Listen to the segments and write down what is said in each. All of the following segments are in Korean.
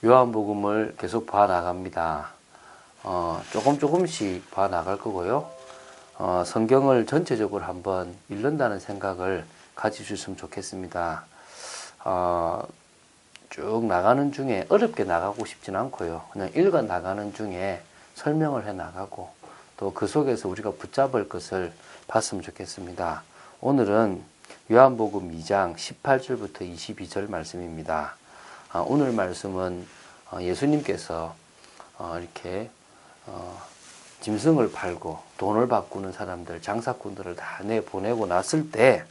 요한복음을 계속 봐 나갑니다. 조금씩 봐 나갈 거고요. 성경을 전체적으로 한번 읽는다는 생각을 가지셨으면 좋겠습니다. 쭉 나가는 중에 어렵게 나가고 싶진 않고요. 그냥 읽어 나가는 중에 설명을 해 나가고 또 그 속에서 우리가 붙잡을 것을 봤으면 좋겠습니다. 오늘은 요한복음 2장 18절부터 22절 말씀입니다. 오늘 말씀은 예수님께서 이렇게 짐승을 팔고 돈을 바꾸는 사람들, 장사꾼들을 다 내보내고 났을 때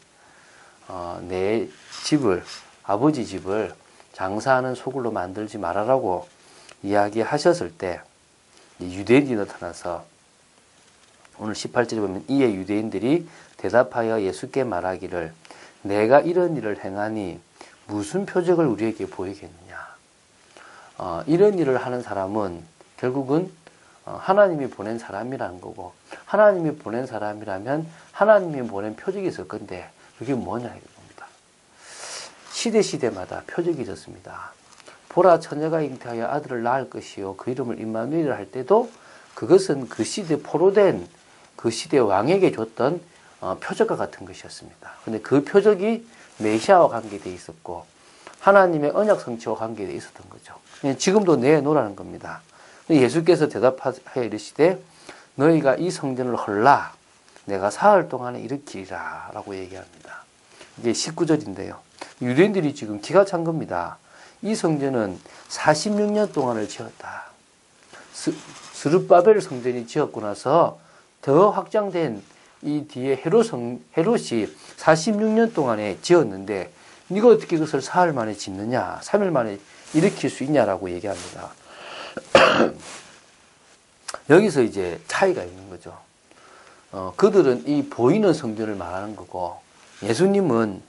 내 집을, 아버지 집을 장사하는 소굴로 만들지 말아라고 이야기하셨을 때 유대인이 나타나서 오늘 18절에 보면 이에 유대인들이 대답하여 예수께 말하기를 내가 이런 일을 행하니 무슨 표적을 우리에게 보이겠느냐. 이런 일을 하는 사람은 결국은 하나님이 보낸 사람이라는 거고, 하나님이 보낸 사람이라면 하나님이 보낸 표적이 있을 건데 그게 뭐냐 이겁니다. 시대마다 표적이 있었습니다. 보라, 처녀가 잉태하여 아들을 낳을 것이요 그 이름을 임마누엘이라 할 때도 그것은 그 시대 포로된 그 시대 왕에게 줬던 표적과 같은 것이었습니다. 근데 그 표적이 메시아와 관계되어 있었고 하나님의 언약 성취와 관계되어 있었던 거죠. 지금도 내놓으라는 겁니다. 예수께서 대답하여 이르시되 너희가 이 성전을 헐라 내가 사흘 동안에 일으키리라 라고 얘기합니다. 이게 19절인데요. 유대인들이 지금 기가 찬 겁니다. 이 성전은 46년 동안을 지었다. 스룹바벨 성전이 지었고 나서 더 확장된 이 뒤에 헤롯이 46년 동안에 지었는데 네가 어떻게 그것을 사흘 만에 짓느냐, 3일 만에 일으킬 수 있냐라고 얘기합니다. 여기서 이제 차이가 있는 거죠. 그들은 이 보이는 성전을 말하는 거고 예수님은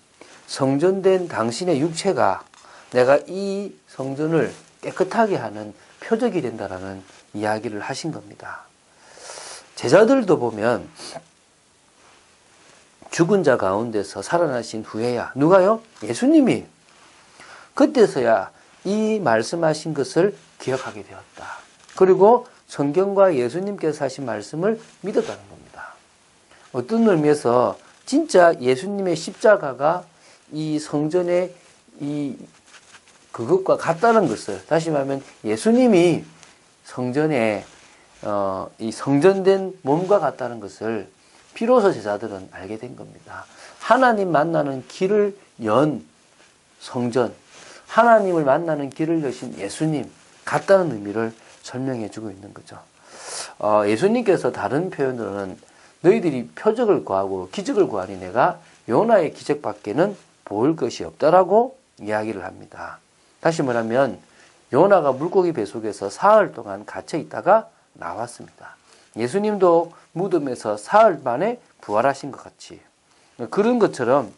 성전된 당신의 육체가 내가 이 성전을 깨끗하게 하는 표적이 된다라는 이야기를 하신 겁니다. 제자들도 보면 죽은 자 가운데서 살아나신 후에야 누가요? 예수님이 그때서야 이 말씀하신 것을 기억하게 되었다. 그리고 성경과 예수님께서 하신 말씀을 믿었다는 겁니다. 어떤 의미에서 진짜 예수님의 십자가가 이 성전의 그것과 같다는 것을, 다시 말하면 예수님이 성전에 이 성전된 몸과 같다는 것을 비로소 제자들은 알게 된 겁니다. 하나님 만나는 길을 연 성전, 하나님을 만나는 길을 여신 예수님 같다는 의미를 설명해 주고 있는 거죠. 예수님께서 다른 표현으로는 너희들이 표적을 구하고 기적을 구하니 내가 요나의 기적밖에는 보일 것이 없다라고 이야기를 합니다. 다시 말하면 요나가 물고기 배 속에서 사흘 동안 갇혀 있다가 나왔습니다. 예수님도 무덤에서 사흘 만에 부활하신 것 같이 그런 것처럼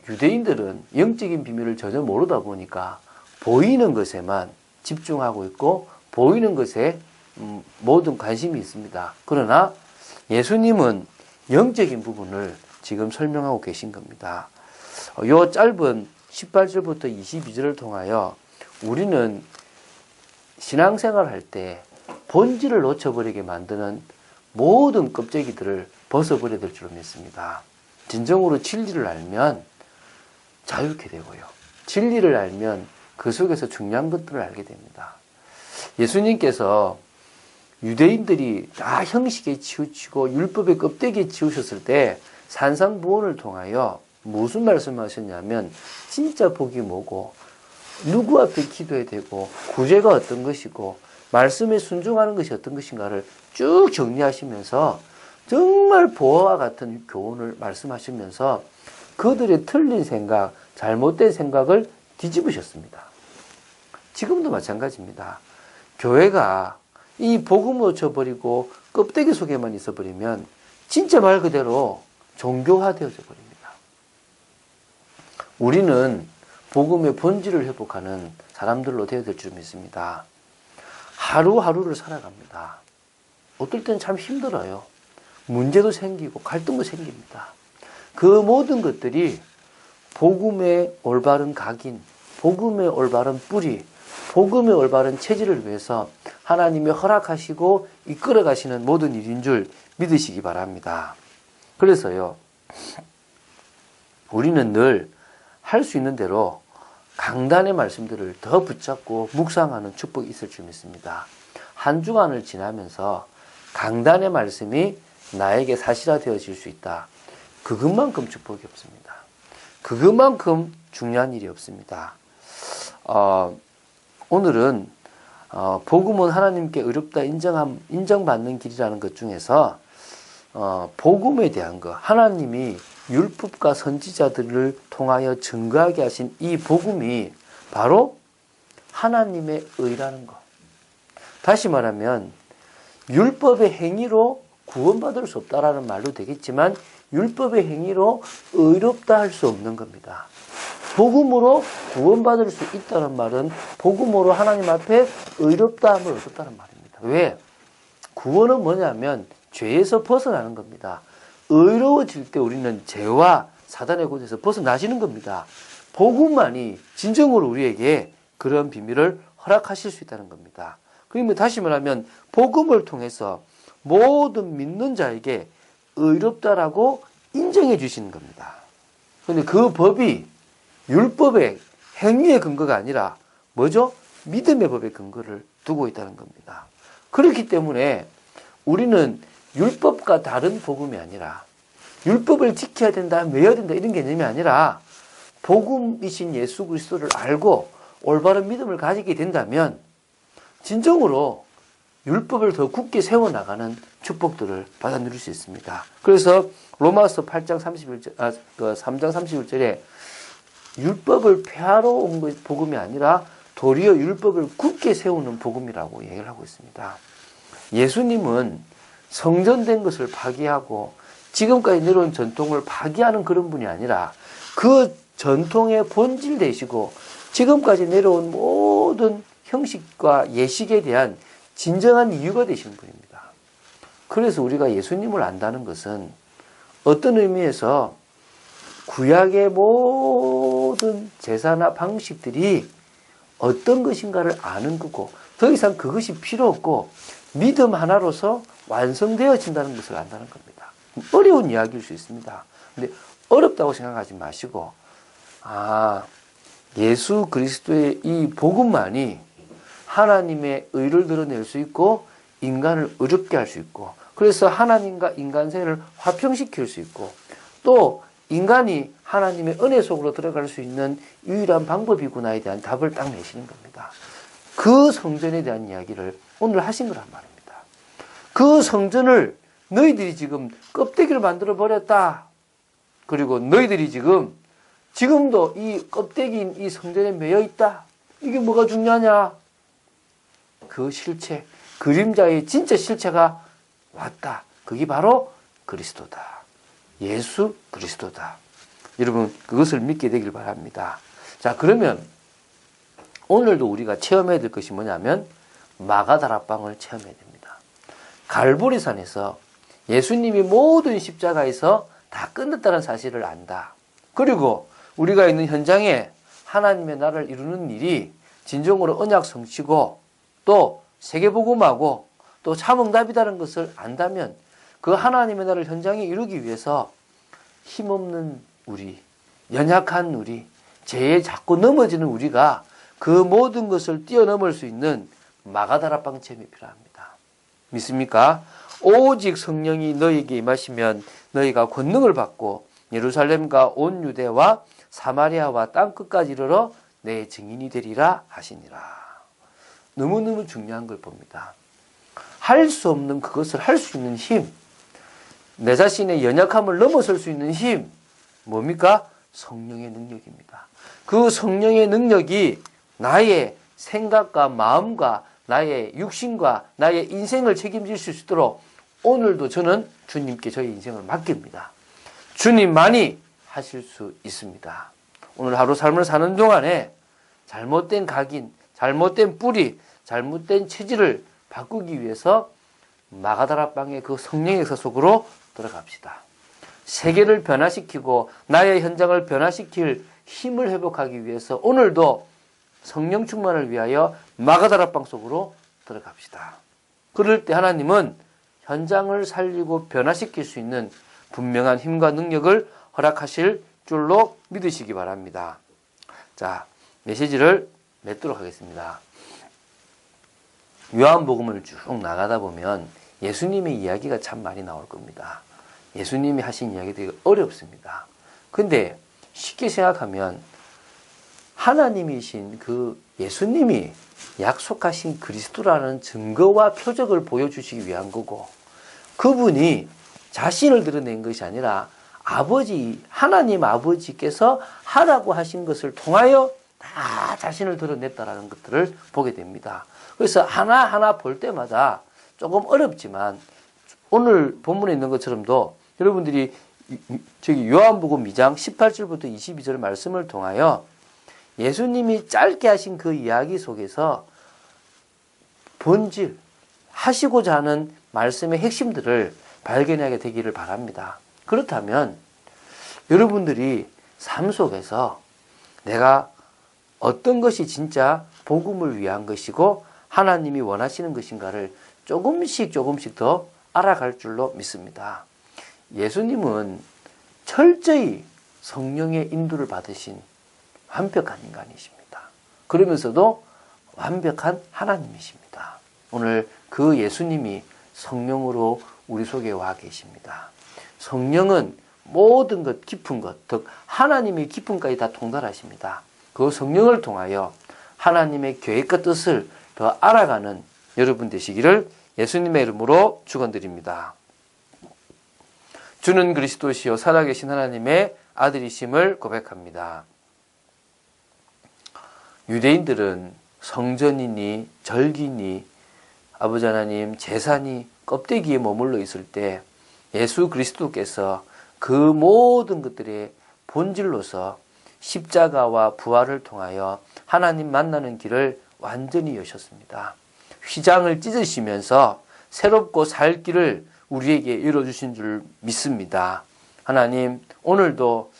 유대인들은 영적인 비밀을 전혀 모르다 보니까 보이는 것에만 집중하고 있고 보이는 것에 모든 관심이 있습니다. 그러나 예수님은 영적인 부분을 지금 설명하고 계신 겁니다. 이 짧은 18절부터 22절을 통하여 우리는 신앙생활을 할 때 본질을 놓쳐버리게 만드는 모든 껍데기들을 벗어버려야 될 줄로 믿습니다. 진정으로 진리를 알면 자유케 되고요. 진리를 알면 그 속에서 중요한 것들을 알게 됩니다. 예수님께서 유대인들이 다 형식에 치우치고 율법의 껍데기에 치우셨을 때 산상부원을 통하여 무슨 말씀하셨냐면 진짜 복이 뭐고 누구 앞에 기도해야 되고 구제가 어떤 것이고 말씀에 순종하는 것이 어떤 것인가를 쭉 정리하시면서 정말 보화와 같은 교훈을 말씀하시면서 그들의 틀린 생각, 잘못된 생각을 뒤집으셨습니다. 지금도 마찬가지입니다. 교회가 이 복음을 놓쳐버리고 껍데기 속에만 있어버리면 진짜 말 그대로 종교화되어져 버립니다. 우리는 복음의 본질을 회복하는 사람들로 되어야 될 줄 믿습니다. 하루하루를 살아갑니다. 어떨 때는 참 힘들어요. 문제도 생기고 갈등도 생깁니다. 그 모든 것들이 복음의 올바른 각인, 복음의 올바른 뿌리, 복음의 올바른 체질을 위해서 하나님이 허락하시고 이끌어 가시는 모든 일인 줄 믿으시기 바랍니다. 그래서요, 우리는 늘 할 수 있는 대로 강단의 말씀들을 더 붙잡고 묵상하는 축복이 있을 줄 믿습니다. 한 주간을 지나면서 강단의 말씀이 나에게 사실화되어질 수 있다. 그것만큼 축복이 없습니다. 그것만큼 중요한 일이 없습니다. 오늘은 복음은 하나님께 의롭다 인정받는 길이라는 것 중에서 복음에 대한 것, 하나님이 율법과 선지자들을 통하여 증거하게 하신 이 복음이 바로 하나님의 의라는 것. 다시 말하면 율법의 행위로 구원받을 수 없다라는 말도 되겠지만 율법의 행위로 의롭다 할 수 없는 겁니다. 복음으로 구원받을 수 있다는 말은 복음으로 하나님 앞에 의롭다함을 얻었다는 말입니다. 왜? 구원은 뭐냐면 죄에서 벗어나는 겁니다. 의로워질 때 우리는 죄와 사단의 곳에서 벗어나시는 겁니다. 복음만이 진정으로 우리에게 그런 비밀을 허락하실 수 있다는 겁니다. 그러면 다시 말하면 복음을 통해서 모든 믿는 자에게 의롭다라고 인정해 주시는 겁니다. 그런데 그 법이 율법의 행위의 근거가 아니라 뭐죠? 믿음의 법의 근거를 두고 있다는 겁니다. 그렇기 때문에 우리는 율법과 다른 복음이 아니라 율법을 지켜야 된다, 매여야 된다 이런 개념이 아니라 복음이신 예수 그리스도를 알고 올바른 믿음을 가지게 된다면 진정으로 율법을 더 굳게 세워나가는 축복들을 받아 누릴 수 있습니다. 그래서 로마서 3장 31절에 율법을 폐하러 온 복음이 아니라 도리어 율법을 굳게 세우는 복음이라고 얘기를 하고 있습니다. 예수님은 성전된 것을 파기하고 지금까지 내려온 전통을 파기하는 그런 분이 아니라 그 전통의 본질 되시고 지금까지 내려온 모든 형식과 예식에 대한 진정한 이유가 되시는 분입니다. 그래서 우리가 예수님을 안다는 것은 어떤 의미에서 구약의 모든 제사나 방식들이 어떤 것인가를 아는 거고 더 이상 그것이 필요 없고 믿음 하나로서 완성되어진다는 것을 안다는 겁니다. 어려운 이야기일 수 있습니다. 근데 어렵다고 생각하지 마시고 예수 그리스도의 이 복음만이 하나님의 의를 드러낼 수 있고 인간을 의롭게 할 수 있고 그래서 하나님과 인간 사이를 화평시킬 수 있고 또 인간이 하나님의 은혜 속으로 들어갈 수 있는 유일한 방법이구나에 대한 답을 딱 내시는 겁니다. 그 성전에 대한 이야기를 오늘 하신 거란 말입니다. 그 성전을 너희들이 지금 껍데기를 만들어 버렸다. 그리고 너희들이 지금도 이 껍데기인 이 성전에 매여 있다. 이게 뭐가 중요하냐? 그 실체, 그림자의 진짜 실체가 왔다. 그게 바로 그리스도다. 예수 그리스도다. 여러분 그것을 믿게 되길 바랍니다. 자, 그러면 오늘도 우리가 체험해야 될 것이 뭐냐면 마가다락방을 체험해야 됩니다. 갈보리산에서 예수님이 모든 십자가에서 다 끝났다는 사실을 안다. 그리고 우리가 있는 현장에 하나님의 나라를 이루는 일이 진정으로 언약 성취고 또 세계복음하고 또 참응답이라는 것을 안다면 그 하나님의 나라를 현장에 이루기 위해서 힘없는 우리, 연약한 우리, 죄에 자꾸 넘어지는 우리가 그 모든 것을 뛰어넘을 수 있는 마가다락방 체험이 필요합니다. 믿습니까? 오직 성령이 너희에게 임하시면 너희가 권능을 받고 예루살렘과 온 유대와 사마리아와 땅끝까지 이르러 내 증인이 되리라 하시니라. 너무너무 중요한 걸 봅니다. 할 수 없는 그것을 할 수 있는 힘, 내 자신의 연약함을 넘어설 수 있는 힘, 뭡니까? 성령의 능력입니다. 그 성령의 능력이 나의 생각과 마음과 나의 육신과 나의 인생을 책임질 수 있도록 오늘도 저는 주님께 저의 인생을 맡깁니다. 주님만이 하실 수 있습니다. 오늘 하루 삶을 사는 동안에 잘못된 각인, 잘못된 뿌리, 잘못된 체질을 바꾸기 위해서 마가다락방의 그 성령의 역사 속으로 들어갑시다. 세계를 변화시키고 나의 현장을 변화시킬 힘을 회복하기 위해서 오늘도 성령 충만을 위하여 마가다락방 속으로 들어갑시다. 그럴 때 하나님은 현장을 살리고 변화시킬 수 있는 분명한 힘과 능력을 허락하실 줄로 믿으시기 바랍니다. 자, 메시지를 맺도록 하겠습니다. 요한복음을 쭉 나가다 보면 예수님의 이야기가 참 많이 나올 겁니다. 예수님이 하신 이야기들이 어렵습니다. 근데 쉽게 생각하면 하나님이신 그 예수님이 약속하신 그리스도라는 증거와 표적을 보여주시기 위한 거고, 그분이 자신을 드러낸 것이 아니라 하나님 아버지께서 하라고 하신 것을 통하여 다 자신을 드러냈다라는 것들을 보게 됩니다. 그래서 하나하나 볼 때마다 조금 어렵지만 오늘 본문에 있는 것처럼도 여러분들이 요한복음 2장 18절부터 22절 말씀을 통하여 예수님이 짧게 하신 그 이야기 속에서 본질, 하시고자 하는 말씀의 핵심들을 발견하게 되기를 바랍니다. 그렇다면 여러분들이 삶 속에서 내가 어떤 것이 진짜 복음을 위한 것이고 하나님이 원하시는 것인가를 조금씩 더 알아갈 줄로 믿습니다. 예수님은 철저히 성령의 인도를 받으신 완벽한 인간이십니다. 그러면서도 완벽한 하나님이십니다. 오늘 그 예수님이 성령으로 우리 속에 와 계십니다. 성령은 모든 것, 깊은 것, 즉 하나님의 깊음까지 다 통달하십니다. 그 성령을 통하여 하나님의 계획과 뜻을 더 알아가는 여러분 되시기를 예수님의 이름으로 축원드립니다. 주는 그리스도시요 살아계신 하나님의 아들이심을 고백합니다. 유대인들은 성전이니 절기니 아버지 하나님 제사니 껍데기에 머물러 있을 때 예수 그리스도께서 그 모든 것들의 본질로서 십자가와 부활을 통하여 하나님 만나는 길을 완전히 여셨습니다. 휘장을 찢으시면서 새롭고 살 길을 우리에게 열어주신 줄 믿습니다. 하나님, 오늘도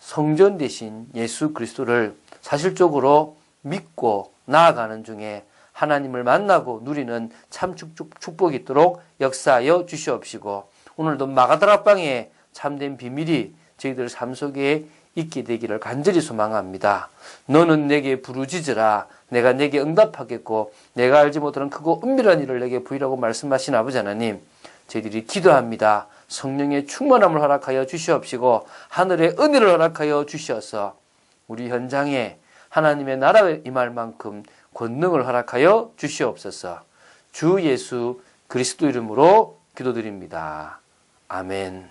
성전 되신 예수 그리스도를 사실적으로 믿고 나아가는 중에 하나님을 만나고 누리는 참 축복이 있도록 역사하여 주시옵시고, 오늘도 마가다락방에 참된 비밀이 저희들 삶 속에 있게 되기를 간절히 소망합니다. 너는 내게 부르짖으라. 내가 내게 응답하겠고 내가 알지 못하는 크고 은밀한 일을 내게 보이라고 말씀하신 아버지 하나님, 저희들이 기도합니다. 성령의 충만함을 허락하여 주시옵시고 하늘의 은혜를 허락하여 주시어서 우리 현장에 하나님의 나라에 임할 만큼 권능을 허락하여 주시옵소서. 주 예수 그리스도 이름으로 기도드립니다. 아멘.